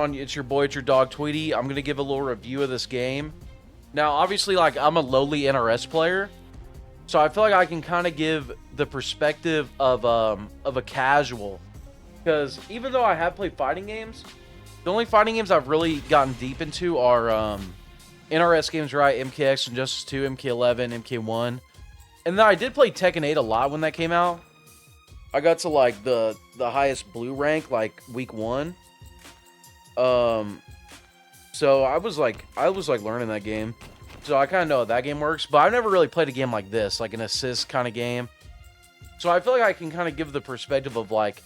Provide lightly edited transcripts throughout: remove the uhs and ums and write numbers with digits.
on? It's your boy, it's your dog, Tweedy. I'm going to give a little review of this game. Now, obviously, like, I'm a lowly NRS player, so I feel like I can kind of give the perspective of a casual. Because even though I have played fighting games, the only fighting games I've really gotten deep into are NRS games, right? MKX, Injustice 2, MK11, MK1. And then I did play Tekken 8 a lot when that came out. I got to, like, the highest blue rank, like, week 1. So I was like learning that game. So I kind of know how that game works. But I've never really played a game like this, like an assist kind of game. So I feel like I can kind of give the perspective of, like,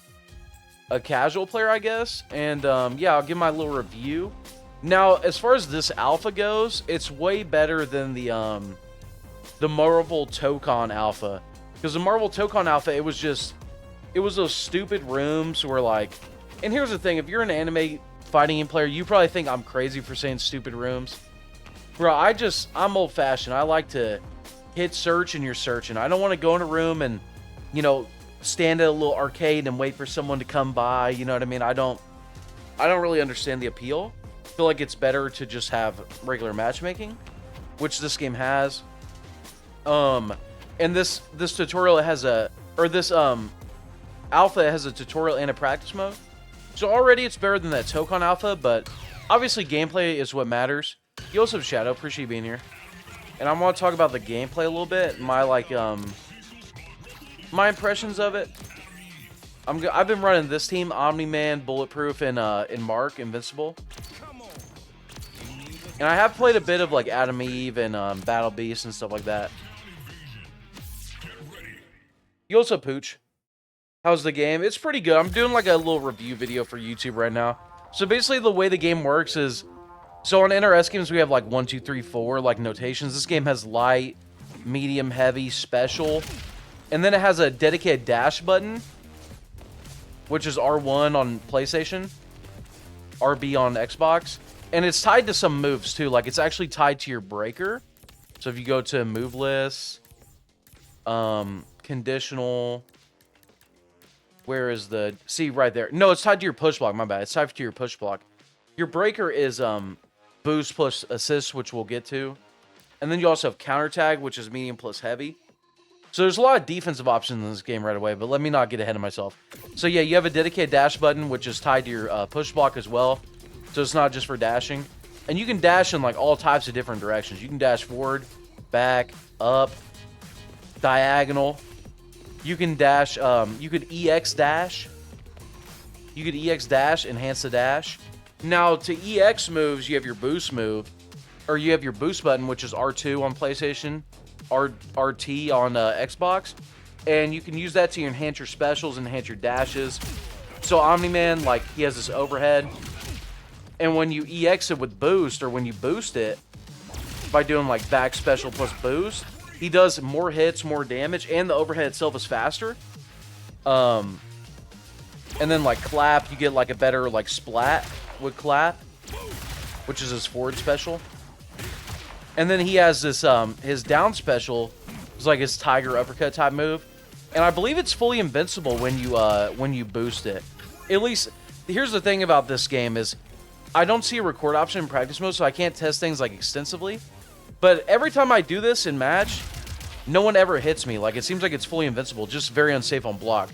a casual player, I guess. And, yeah, I'll give my little review. Now, as far as this alpha goes, it's way better than the Marvel Tokon alpha. Because the Marvel Tokon alpha, it was those stupid rooms where, like... And here's the thing, if you're an anime fighting game player, you probably think I'm crazy for saying stupid rooms. Bro, I'm old-fashioned. I like to hit search and you're searching. I don't want to go in a room and, you know, stand at a little arcade and wait for someone to come by. You know what I mean? I don't really understand the appeal. I feel like it's better to just have regular matchmaking, which this game has. And this tutorial has alpha has a tutorial and a practice mode. So already it's better than that Tokon alpha, but obviously gameplay is what matters. You also have Shadow, appreciate you being here. And I want to talk about the gameplay a little bit, my impressions of it. I've been running this team, Omni-Man, Bulletproof, and Mark, Invincible. And I have played a bit of like Adam Eve and Battle Beast and stuff like that. You also Pooch. How's the game? It's pretty good. I'm doing like a little review video for YouTube right now. So basically the way the game works is, so on NRS games we have like 1, 2, 3, 4 like notations. This game has light, medium, heavy, special. And then it has a dedicated dash button, which is R1 on PlayStation, RB on Xbox. And it's tied to some moves too. Like it's actually tied to your breaker. So if you go to move list, conditional, where is the... See, right there. No, it's tied to your push block. My bad. It's tied to your push block. Your breaker is boost plus assist, which we'll get to. And then you also have counter tag, which is medium plus heavy. So there's a lot of defensive options in this game right away, but let me not get ahead of myself. So yeah, you have a dedicated dash button, which is tied to your push block as well. So it's not just for dashing. And you can dash in like all types of different directions. You can dash forward, back, up, diagonal. You can dash, you could EX dash. You could EX dash, enhance the dash. Now, to EX moves, you have your boost move. Or you have your boost button, which is R2 on PlayStation. RT on Xbox. And you can use that to enhance your specials, enhance your dashes. So Omni-Man, like, he has this overhead. And when you EX it with boost, or when you boost it, by doing, like, back special plus boost, he does more hits, more damage, and the overhead itself is faster. And then, like, clap, you get, like, a better, like, splat with clap, which is his forward special. And then he has this, his down special is, like, his tiger uppercut type move. And I believe it's fully invincible when you boost it. At least, here's the thing about this game is, I don't see a record option in practice mode, so I can't test things, like, extensively. But every time I do this in match, no one ever hits me. Like, it seems like it's fully invincible, just very unsafe on block.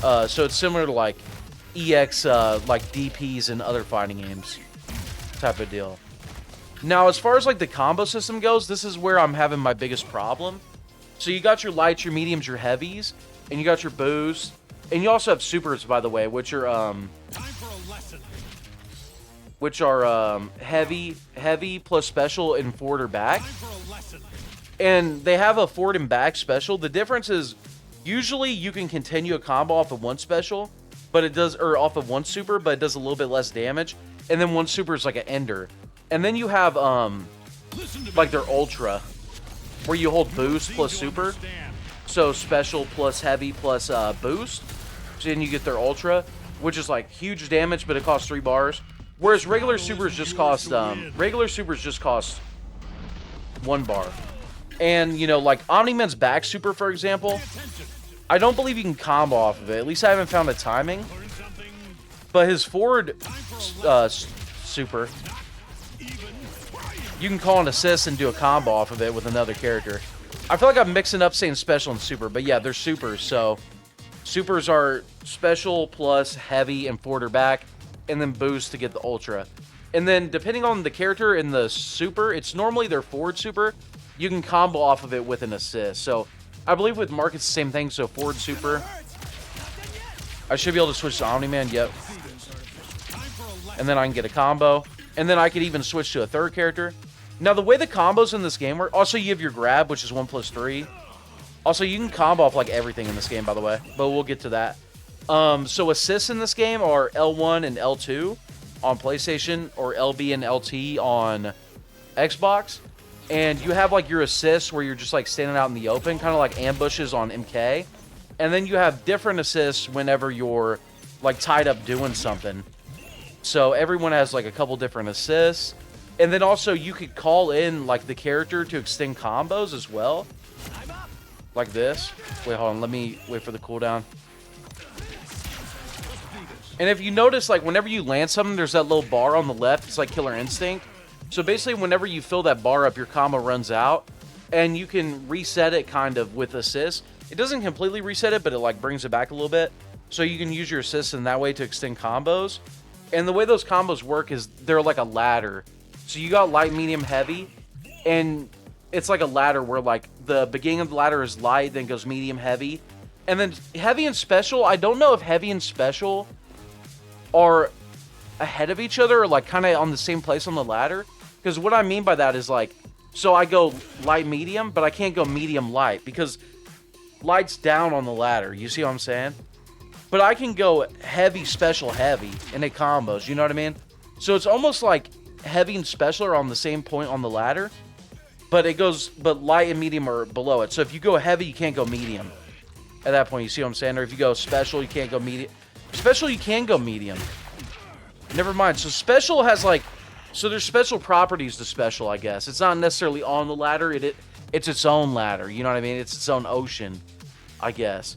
So it's similar to, like, EX, like, DPs in other fighting games type of deal. Now, as far as, like, the combo system goes, this is where I'm having my biggest problem. So you got your lights, your mediums, your heavies, and you got your boosts. And you also have supers, by the way, which are, heavy plus special and forward or back. And they have a forward and back special. The difference is usually you can continue a combo off of one special, but it does, or off of one super, but it does a little bit less damage. And then one super is like an ender. And then you have like their ultra, where you hold boost plus super. So special plus heavy plus boost. So then you get their ultra, which is like huge damage, but it costs 3 bars. Whereas regular supers just cost 1 bar. And, you know, like Omni-Man's back super, for example, I don't believe you can combo off of it. At least I haven't found a timing. But his forward super, you can call an assist and do a combo off of it with another character. I feel like I'm mixing up saying special and super, but yeah, they're supers. So supers are special plus heavy and forward or back, and then boost to get the ultra. And then depending on the character in the super, it's normally their forward super. You can combo off of it with an assist. So I believe with Mark it's the same thing. So forward super. I should be able to switch to Omni-Man. Yep. And then I can get a combo. And then I could even switch to a third character. Now, the way the combos in this game work... Also, you have your grab, which is 1+3. Also, you can combo off, like, everything in this game, by the way. But we'll get to that. So, assists in this game are L1 and L2 on PlayStation, or LB and LT on Xbox. And you have, like, your assists where you're just, like, standing out in the open, kind of like ambushes on MK. And then you have different assists whenever you're, like, tied up doing something. So, everyone has, like, a couple different assists. And then also, you could call in, like, the character to extend combos as well. Like this. Wait, hold on. Let me wait for the cooldown. And if you notice, like, whenever you land something, there's that little bar on the left. It's like Killer Instinct. So, basically, whenever you fill that bar up, your combo runs out. And you can reset it, kind of, with assist. It doesn't completely reset it, but it, like, brings it back a little bit. So, you can use your assist in that way to extend combos. And the way those combos work is they're like a ladder. So you got light, medium, heavy, and it's like a ladder where, like, the beginning of the ladder is light, then goes medium, heavy. And then heavy and special, I don't know if heavy and special are ahead of each other or, like, kind of on the same place on the ladder. Because what I mean by that is, like, so I go light, medium, but I can't go medium, light, because light's down on the ladder. You see what I'm saying? But I can go heavy, special, heavy, and it combos, you know what I mean? So it's almost like heavy and special are on the same point on the ladder, but it goes, but light and medium are below it. So if you go heavy, you can't go medium at that point. You see what I'm saying? Or if you go special, you can't go medium. Special, you can go medium. Never mind. So special has, like, so there's special properties to special, I guess. It's not necessarily on the ladder. It's its own ladder. You know what I mean? It's its own ocean, I guess.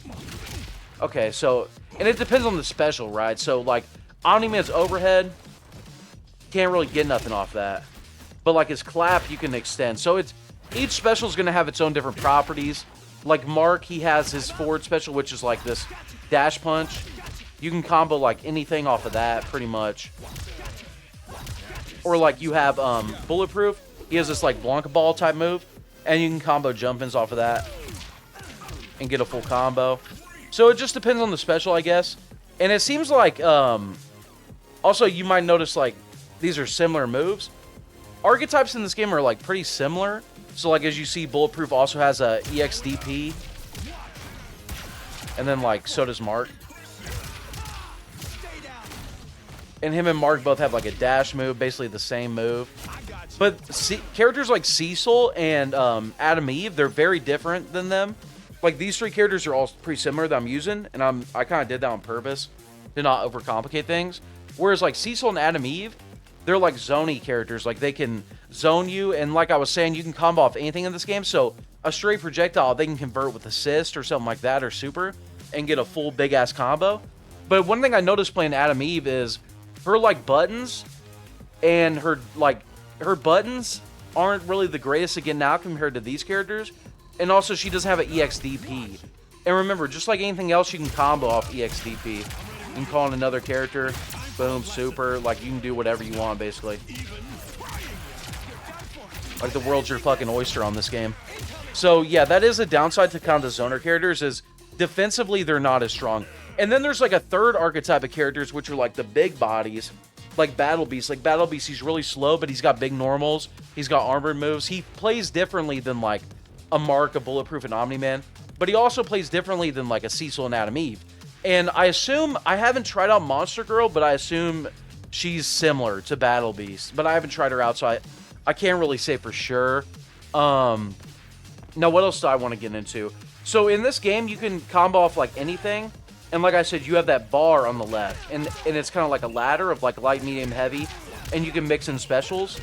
Okay, so, and it depends on the special, right? So, like, Omni-Man's overhead, can't really get nothing off that. But, like, his clap, you can extend. So, it's, each special is going to have its own different properties. Like, Mark, he has his forward special, which is, like, this dash punch. You can combo, like, anything off of that, pretty much. Or, like, you have, Bulletproof. He has this, like, Blanca Ball type move. And you can combo jump-ins off of that. And get a full combo. So, it just depends on the special, I guess. And it seems like, also, you might notice, like, these are similar moves. Archetypes in this game are, like, pretty similar. So, like, as you see, Bulletproof also has a EXDP. And then, like, so does Mark. And him and Mark both have, like, a dash move, basically the same move. But characters like Cecil and Adam Eve, they're very different than them. Like, these three characters are all pretty similar that I'm using. And I kind of did that on purpose to not overcomplicate things. Whereas, like, Cecil and Adam Eve, they're like zony characters. Like, they can zone you, and like I was saying, you can combo off anything in this game. So a straight projectile, they can convert with assist or something like that, or super, and get a full big-ass combo. But one thing I noticed playing Adam Eve is her, like, buttons, and her buttons aren't really the greatest to get out compared to these characters. And also, she doesn't have an EXDP. And remember, just like anything else, you can combo off EXDP. You can call in another character. Boom, super. Like, you can do whatever you want, basically. Like, the world's your fucking oyster on this game. So, yeah, that is a downside to kind of the zoner characters, is defensively, they're not as strong. And then there's, like, a third archetype of characters, which are, like, the big bodies. Like Battle Beast. Like, Battle Beast, he's really slow, but he's got big normals. He's got armored moves. He plays differently than, like, a Mark, a Bulletproof, and Omni-Man. But he also plays differently than, like, a Cecil and Adam Eve. And I assume, I haven't tried out Monster Girl, but I assume she's similar to Battle Beast. But I haven't tried her out, so I can't really say for sure. Now, what else do I want to get into? So, in this game, you can combo off, like, anything. And like I said, you have that bar on the left. And it's kind of like a ladder of, like, light, medium, heavy. And you can mix in specials.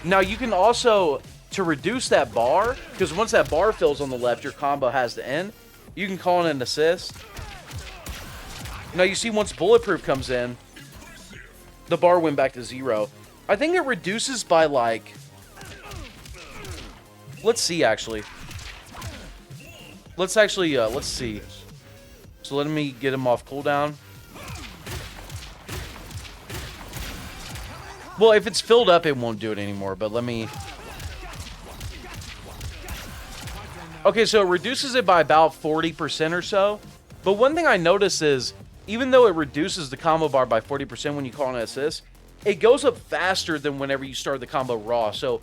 Now, you can also, to reduce that bar, because once that bar fills on the left, your combo has to end. You can call in an assist. Now, you see, once Bulletproof comes in, the bar went back to 0. I think it reduces by like... Let's see, actually. Let's see. So let me get him off cooldown. Well, if it's filled up, it won't do it anymore, but let me... Okay, so it reduces it by about 40% or so. But one thing I notice is, even though it reduces the combo bar by 40% when you call an assist, it goes up faster than whenever you start the combo raw. So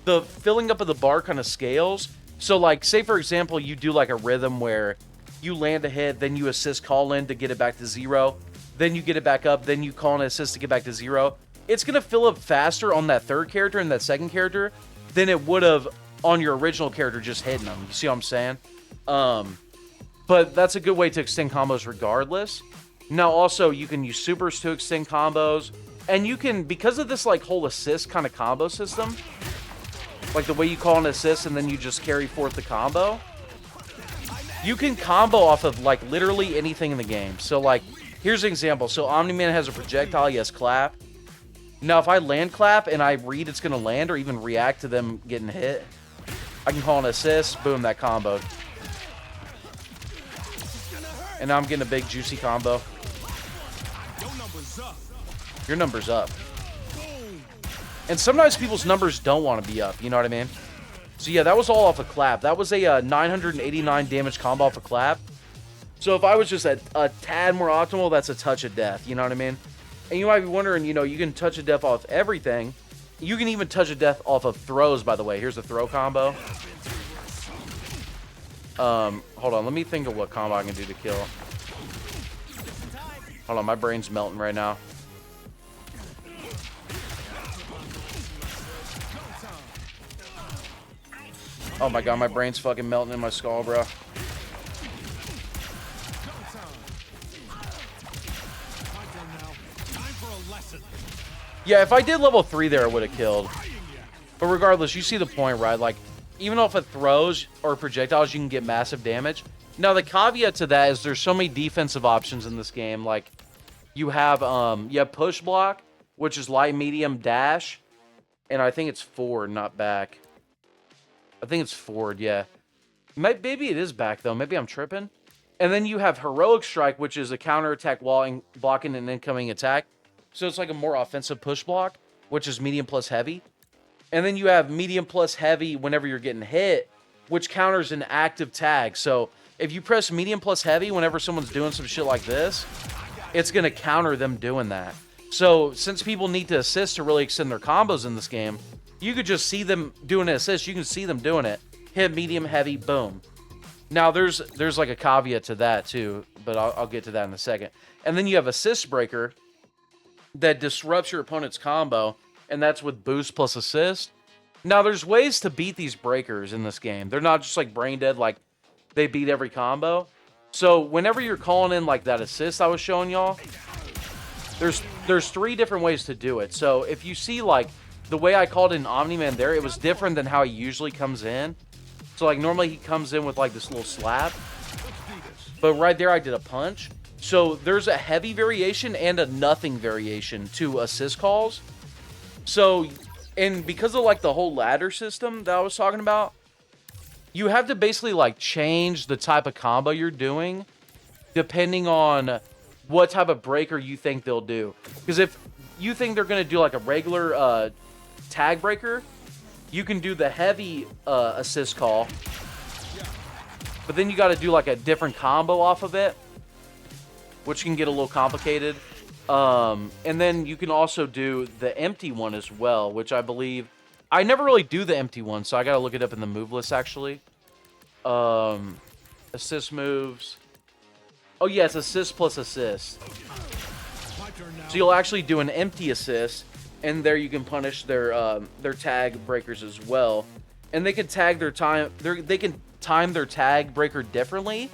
the filling up of the bar kind of scales. So like, say for example, you do like a rhythm where you land a hit, then you assist call in to get it back to 0. Then you get it back up, then you call an assist to get back to 0. It's going to fill up faster on that third character and that second character than it would have on your original character just hitting them. You see what I'm saying? But that's a good way to extend combos regardless. Now also, you can use supers to extend combos. And you can, because of this like whole assist kind of combo system, like the way you call an assist and then you just carry forth the combo, you can combo off of like literally anything in the game. So like, here's an example. So Omni-Man has a projectile, he has clap. Now if I land clap and I read it's going to land or even react to them getting hit, I can call an assist, boom, that comboed. And now I'm getting a big juicy combo. Your number's up. And sometimes people's numbers don't want to be up, you know what I mean? So yeah, that was all off a clap. That was a 989 damage combo off a clap. So if I was just a tad more optimal, that's a touch of death, you know what I mean? And you might be wondering, you know, you can touch a death off everything. You can even touch a death off of throws, by the way. Here's a throw combo. Hold on, let me think of what combo I can do to kill. Hold on, my brain's melting right now. Oh my god, my brain's fucking melting in my skull, bro. Yeah, if I did level 3 there, it would have killed. But regardless, you see the point, right? Like, even off of throws or projectiles, you can get massive damage. Now, the caveat to that is there's so many defensive options in this game. Like, you have push block, which is light, medium, dash. And I think it's forward, not back. I think it's forward, yeah. Maybe it is back, though. Maybe I'm tripping. And then you have heroic strike, which is a counterattack while blocking an incoming attack. So it's like a more offensive push block, which is medium plus heavy. And then you have medium plus heavy whenever you're getting hit, which counters an active tag. So if you press medium plus heavy whenever someone's doing some shit like this, it's going to counter them doing that. So since people need to assist to really extend their combos in this game, you could just see them doing an assist. You can see them doing it. Hit medium, heavy, boom. Now there's like a caveat to that too, but I'll get to that in a second. And then you have assist breaker that disrupts your opponent's combo, and that's with boost plus assist. Now, there's ways to beat these breakers in this game. They're not just like brain dead, like they beat every combo. So whenever you're calling in like that assist I was showing y'all, there's 3 different ways to do it. So if you see like the way I called in Omni-Man there, it was different than how he usually comes in. So like normally he comes in with like this little slap, but right there I did a punch. So there's a heavy variation and a nothing variation to assist calls. So, and because of like the whole ladder system that I was talking about, you have to basically like change the type of combo you're doing depending on what type of breaker you think they'll do. Because if you think they're going to do like a regular tag breaker, you can do the heavy assist call. But then you got to do like a different combo off of it, which can get a little complicated. And then you can also do the empty one as well, which I believe... I never really do the empty one, so I gotta look it up in the move list, actually. Assist moves. Oh, yeah, it's assist plus assist. So you'll actually do an empty assist, and there you can punish their tag breakers as well. And they can tag their time... They can time their tag breaker differently,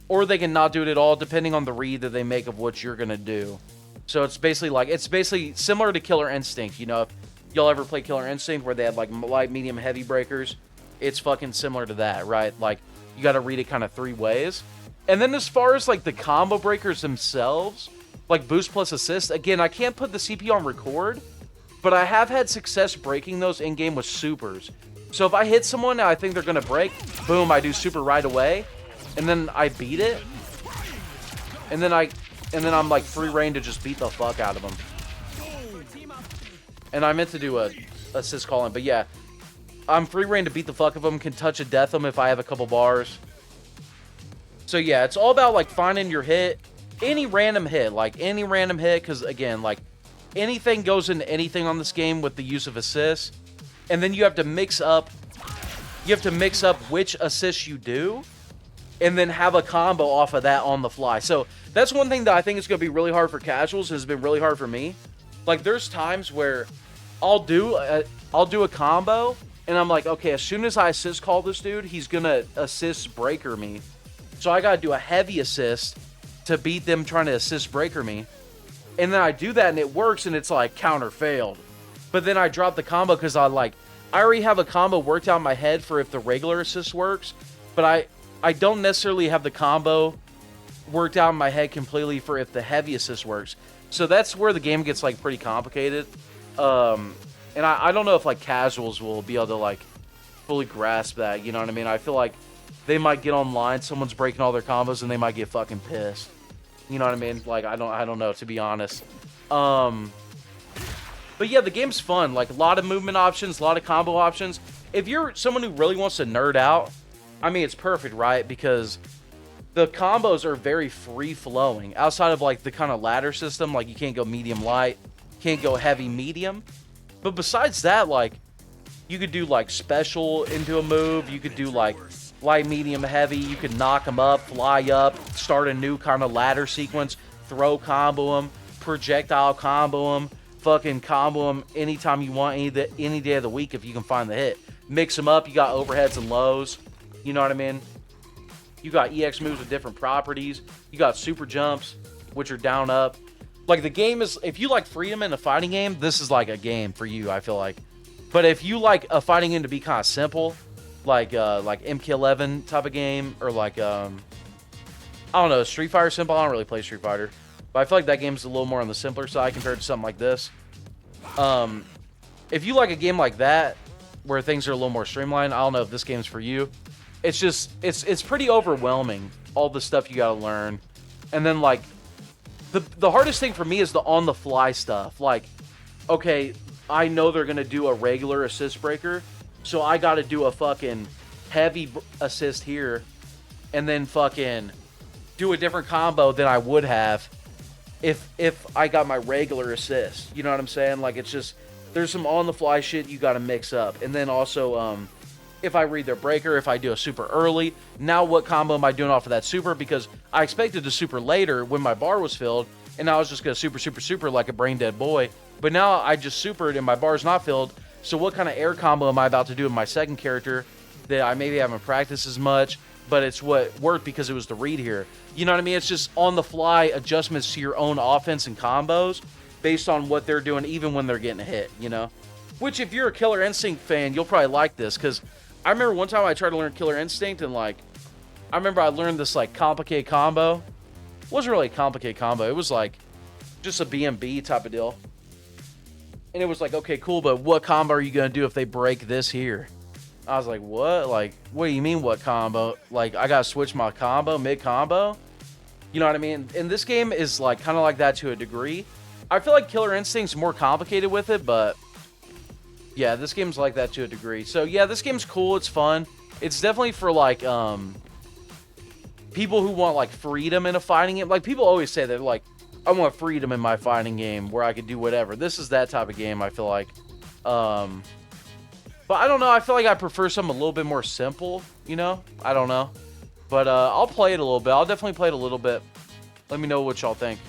or they can not do it at all, depending on the read that they make of what you're gonna do. So it's basically similar to Killer Instinct. You know, if y'all ever play Killer Instinct where they had like light, medium, heavy breakers, it's fucking similar to that, right? Like you got to read it kind of 3 ways. And then as far as like the combo breakers themselves, like boost plus assist. Again, I can't put the CP on record, but I have had success breaking those in-game with supers. So if I hit someone and I think they're going to break, boom, I do super right away, and then I beat it, and then I'm like free reign to just beat the fuck out of them. And I meant to do a assist call in, but yeah, I'm free reign to beat the fuck of them, can touch a death them if I have a couple bars. So yeah, it's all about like finding your hit, any random hit, because again, like anything goes into anything on this game with the use of assists. And then you have to mix up which assists you do, and then have a combo off of that on the fly. So that's one thing that I think is going to be really hard for casuals. Has been really hard for me. Like there's times where I'll do a combo, and I'm like, okay, as soon as I assist call this dude, he's gonna assist breaker me. So I gotta do a heavy assist to beat them trying to assist breaker me. And then I do that, and it works, and it's like counter failed. But then I drop the combo because I already have a combo worked out in my head for if the regular assist works, but I don't necessarily have the combo worked out in my head completely for if the heavy assist works. So that's where the game gets like pretty complicated. And I don't know if like casuals will be able to like fully grasp that, you know what I mean? I feel like they might get online, someone's breaking all their combos, and they might get fucking pissed. You know what I mean? Like I don't know, to be honest. But yeah, the game's fun. Like, a lot of movement options, a lot of combo options. If you're someone who really wants to nerd out, I mean, it's perfect, right? Because the combos are very free-flowing. Outside of, like, the kind of ladder system, like, you can't go medium-light, can't go heavy-medium. But besides that, like, you could do, like, special into a move. You could do, like, light, medium, heavy. You could knock them up, fly up, start a new kind of ladder sequence, throw combo them, projectile combo them, fucking combo them anytime you want, any day of the week if you can find the hit. Mix them up. You got overheads and lows. You know what I mean? You got EX moves with different properties. You got super jumps, which are down up. Like, the game is, if you like freedom in a fighting game, this is like a game for you, I feel like. But if you like a fighting game to be kind of simple, like MK11 type of game, or like I don't know, Street Fighter simple. I don't really play Street Fighter, but I feel like that game's a little more on the simpler side compared to something like this. If you like a game like that, where things are a little more streamlined, I don't know if this game's for you. It's just, it's pretty overwhelming, all the stuff you gotta learn. And then, like, the hardest thing for me is the on-the-fly stuff. Like, okay, I know they're gonna do a regular assist breaker, so I gotta do a fucking heavy assist here, and then fucking do a different combo than I would have if I got my regular assist. You know what I'm saying? Like, it's just, there's some on-the-fly shit you gotta mix up. And then also, if I read their breaker, if I do a super early, now what combo am I doing off of that super? Because I expected to super later when my bar was filled, and I was just gonna super like a brain dead boy. But now I just supered and my bar's not filled, so what kind of air combo am I about to do with my second character that I maybe haven't practiced as much, but it's what worked because it was the read here. You know what I mean? It's just on-the-fly adjustments to your own offense and combos based on what they're doing, even when they're getting hit, you know? Which, if you're a Killer Instinct fan, you'll probably like this, because I remember one time I tried to learn Killer Instinct, and, like, I remember I learned this, like, complicated combo. It wasn't really a complicated combo. It was, like, just a BMB type of deal. And it was like, okay, cool, but what combo are you going to do if they break this here? I was like, what? Like, what do you mean, what combo? Like, I got to switch my combo mid-combo? You know what I mean? And this game is, like, kind of like that to a degree. I feel like Killer Instinct's more complicated with it, but yeah, this game's like that to a degree. So, yeah, this game's cool. It's fun. It's definitely for, like, people who want, like, freedom in a fighting game. Like, people always say that, like, I want freedom in my fighting game where I could do whatever. This is that type of game, I feel like. But I don't know. I feel like I prefer something a little bit more simple, you know? I don't know. But I'll play it a little bit. I'll definitely play it a little bit. Let me know what y'all think.